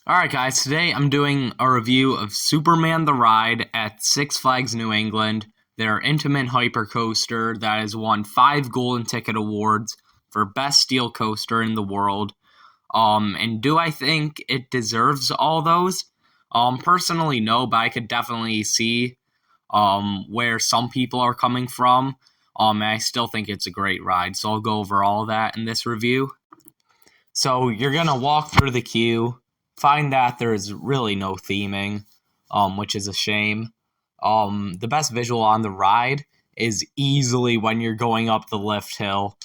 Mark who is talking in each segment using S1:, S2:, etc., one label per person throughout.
S1: Alright guys, today I'm doing a review of Superman the Ride at Six Flags New England, their intimate hypercoaster that has won 5 Golden Ticket Awards for Best Steel Coaster in the world. And do I think it deserves all those? Personally, no, but I could definitely see where some people are coming from. And I still think it's a great ride, so I'll go over all of that in this review. So you're gonna walk through the queue, find that there's really no theming, which is a shame. The best visual on the ride is easily when you're going up the lift hill.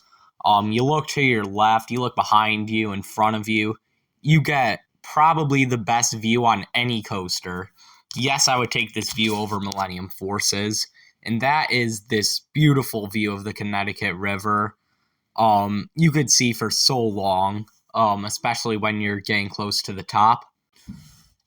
S1: You look to your left, you look behind you, in front of you. You get probably the best view on any coaster. Yes, I would take this view over Millennium Forces, and that is this beautiful view of the Connecticut River. You could see for so long, especially when you're getting close to the top.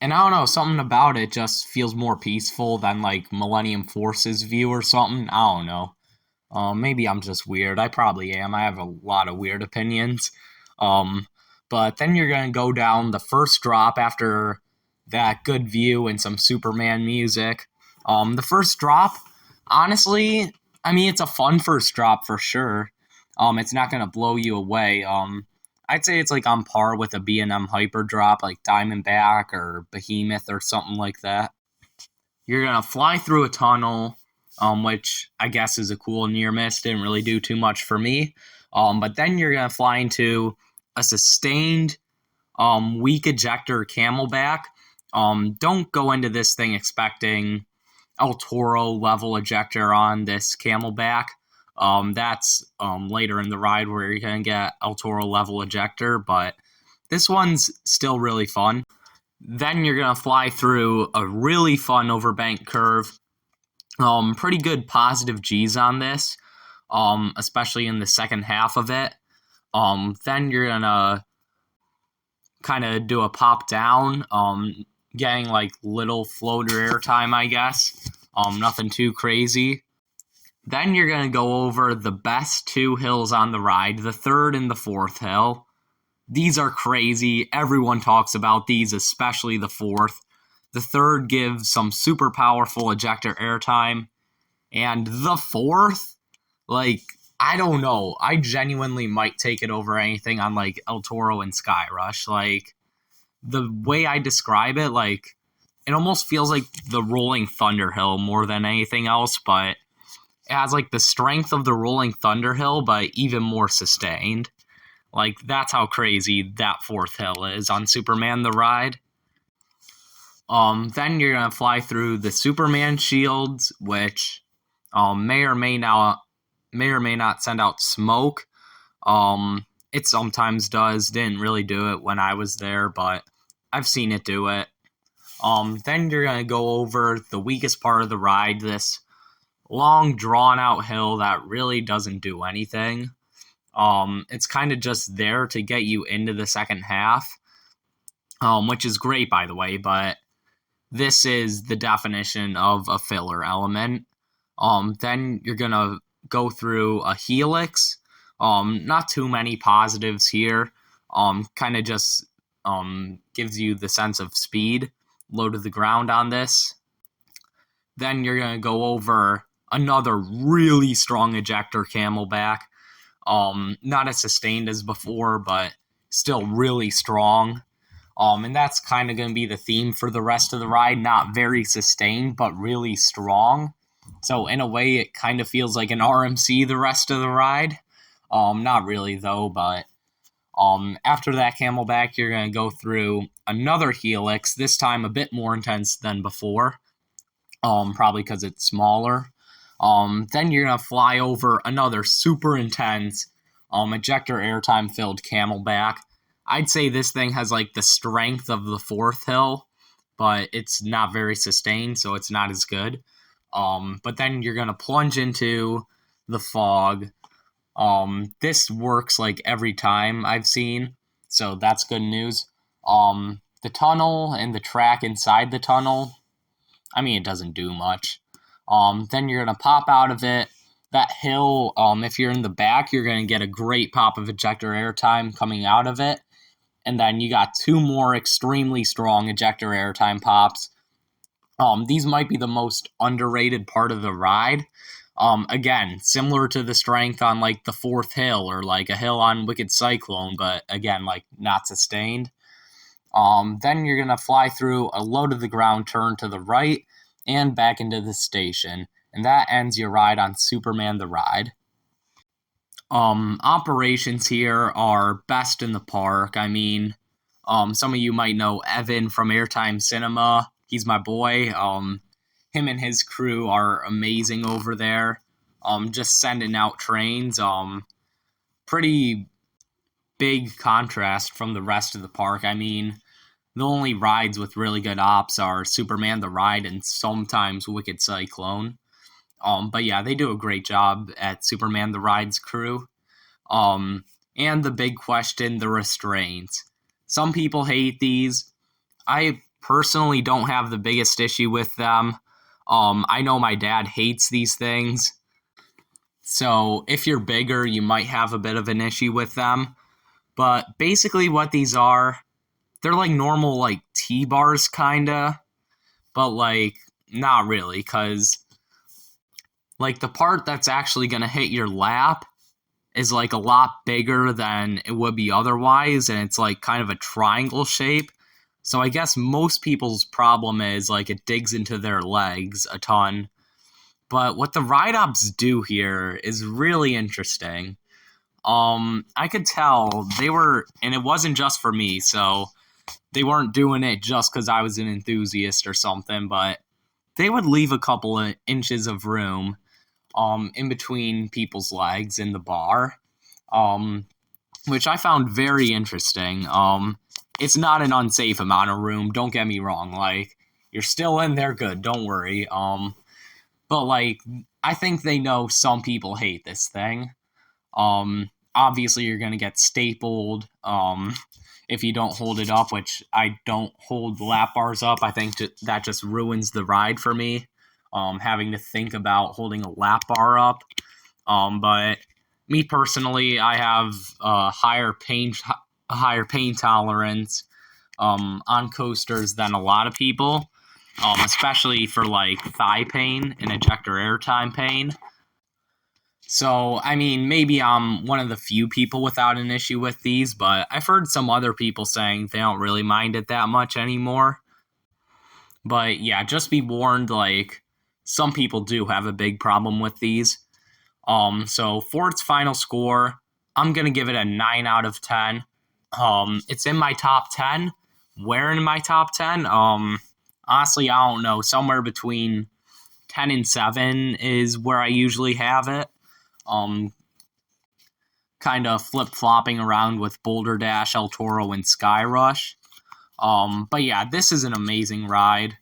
S1: And I don't know, something about it just feels more peaceful than like Millennium Forces view or something. I don't know. Maybe I'm just weird. I probably am. I have a lot of weird opinions. Um, but then you're gonna go down the first drop after that good view and some Superman music. The first drop, honestly, I mean it's a fun first drop for sure. It's not gonna blow you away. I'd say it's like on par with a B&M Hyper drop, like Diamondback or Behemoth or something like that. You're gonna fly through a tunnel, which I guess is a cool near miss. Didn't really do too much for me. But then you're gonna fly into a sustained weak ejector camelback. Don't go into this thing expecting El Toro level ejector on this camelback. That's later in the ride where you're going to get El Toro level ejector, but this one's still really fun. Then you're going to fly through a really fun overbank curve. Pretty good positive G's on this, especially in the second half of it. Then you're going to kind of do a pop down, getting like little floater airtime, I guess. Nothing too crazy. Then you're going to go over the best 2 hills on the ride, the third and the fourth hill. These are crazy. Everyone talks about these, especially the fourth. The third gives some super powerful ejector airtime. And the fourth, like, I don't know. I genuinely might take it over anything on, like, El Toro and Sky Rush. Like, the way I describe it, like, it almost feels like the Rolling Thunder Hill more than anything else, but it has like the strength of the Rolling Thunder Hill, but even more sustained. Like that's how crazy that fourth hill is on Superman the Ride. Then you're gonna fly through the Superman shields, which may or may not send out smoke. It sometimes does. Didn't really do it when I was there, but I've seen it do it. Then you're gonna go over the weakest part of the ride, this long drawn out hill that really doesn't do anything. It's kind of just there to get you into the second half, which is great by the way, but this is the definition of a filler element. Then you're gonna go through a helix. Not too many positives here. Kind of just gives you the sense of speed, low to the ground on this. Then you're gonna go over another really strong ejector camelback. Not as sustained as before, but still really strong. And that's kind of going to be the theme for the rest of the ride. Not very sustained, but really strong. So in a way, it kind of feels like an RMC the rest of the ride. Not really though, but after that camelback, you're going to go through another helix, this time a bit more intense than before. Probably because it's smaller. Then you're going to fly over another super intense ejector airtime filled camelback. I'd say this thing has like the strength of the fourth hill, but it's not very sustained, so it's not as good. But then you're going to plunge into the fog. This works like every time I've seen, so that's good news. The tunnel and the track inside the tunnel, I mean, it doesn't do much. Then you're going to pop out of it. That hill, if you're in the back, you're going to get a great pop of ejector airtime coming out of it. And then you got two more extremely strong ejector airtime pops. These might be the most underrated part of the ride. Again, similar to the strength on like the fourth hill or like a hill on Wicked Cyclone, but again, like not sustained. Then you're gonna fly through a low to the ground turn to the right and back into the station, and that ends your ride on Superman the Ride. Operations here are best in the park. I mean, some of you might know Evan from Airtime Cinema. He's my boy. Him and his crew are amazing over there. Just sending out trains. Pretty big contrast from the rest of the park. I mean, the only rides with really good ops are Superman the Ride and sometimes Wicked Cyclone. But yeah, they do a great job at Superman the Ride's crew. And the big question, the restraints. Some people hate these. I personally don't have the biggest issue with them. I know my dad hates these things. So if you're bigger, you might have a bit of an issue with them. But basically what these are, they're like normal like T-bars kinda. But like not really, because like the part that's actually going to hit your lap is like a lot bigger than it would be otherwise, and it's like kind of a triangle shape. So I guess most people's problem is like it digs into their legs a ton. But what the ride ops do here is really interesting. I could tell they were, and it wasn't just for me, so they weren't doing it just because I was an enthusiast or something, but they would leave a couple of inches of room in between people's legs in the bar, which I found very interesting. It's not an unsafe amount of room, don't get me wrong. Like, you're still in there good, don't worry. But, like, I think they know some people hate this thing. Obviously, you're going to get stapled if you don't hold it up, which I don't hold lap bars up. I think that just ruins the ride for me. Having to think about holding a lap bar up. But me personally, I have a higher pain tolerance on coasters than a lot of people, especially for like thigh pain and ejector airtime pain. So, I mean, maybe I'm one of the few people without an issue with these, but I've heard some other people saying they don't really mind it that much anymore. But yeah, just be warned, like, some people do have a big problem with these. So for its final score, I'm going to give it a 9 out of 10. It's in my top 10. Where in my top 10? Honestly, I don't know. Somewhere between 10 and 7 is where I usually have it. Kind of flip-flopping around with Boulder Dash, El Toro, and Sky Rush. But yeah, this is an amazing ride.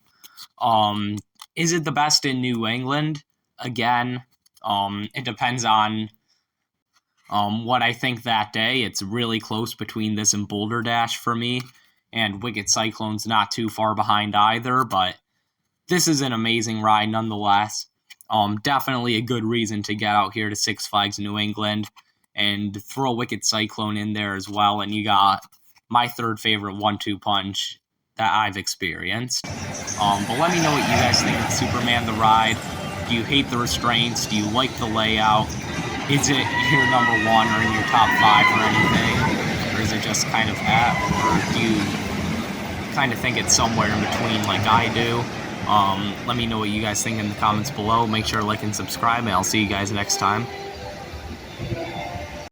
S1: Is it the best in New England? Again, it depends on what I think that day. It's really close between this and Boulder Dash for me, and Wicked Cyclone's not too far behind either, but this is an amazing ride nonetheless. Definitely a good reason to get out here to Six Flags New England and throw Wicked Cyclone in there as well, and you got my third favorite 1-2 punch that I've experienced. But let me know what you guys think of Superman the Ride. Do you hate the restraints? Do you like the layout? Is it your number one or in your top 5 or anything? Or is it just kind of at? Or do you kind of think it's somewhere in between like I do? Let me know what you guys think in the comments below. Make sure to like and subscribe, and I'll see you guys next time.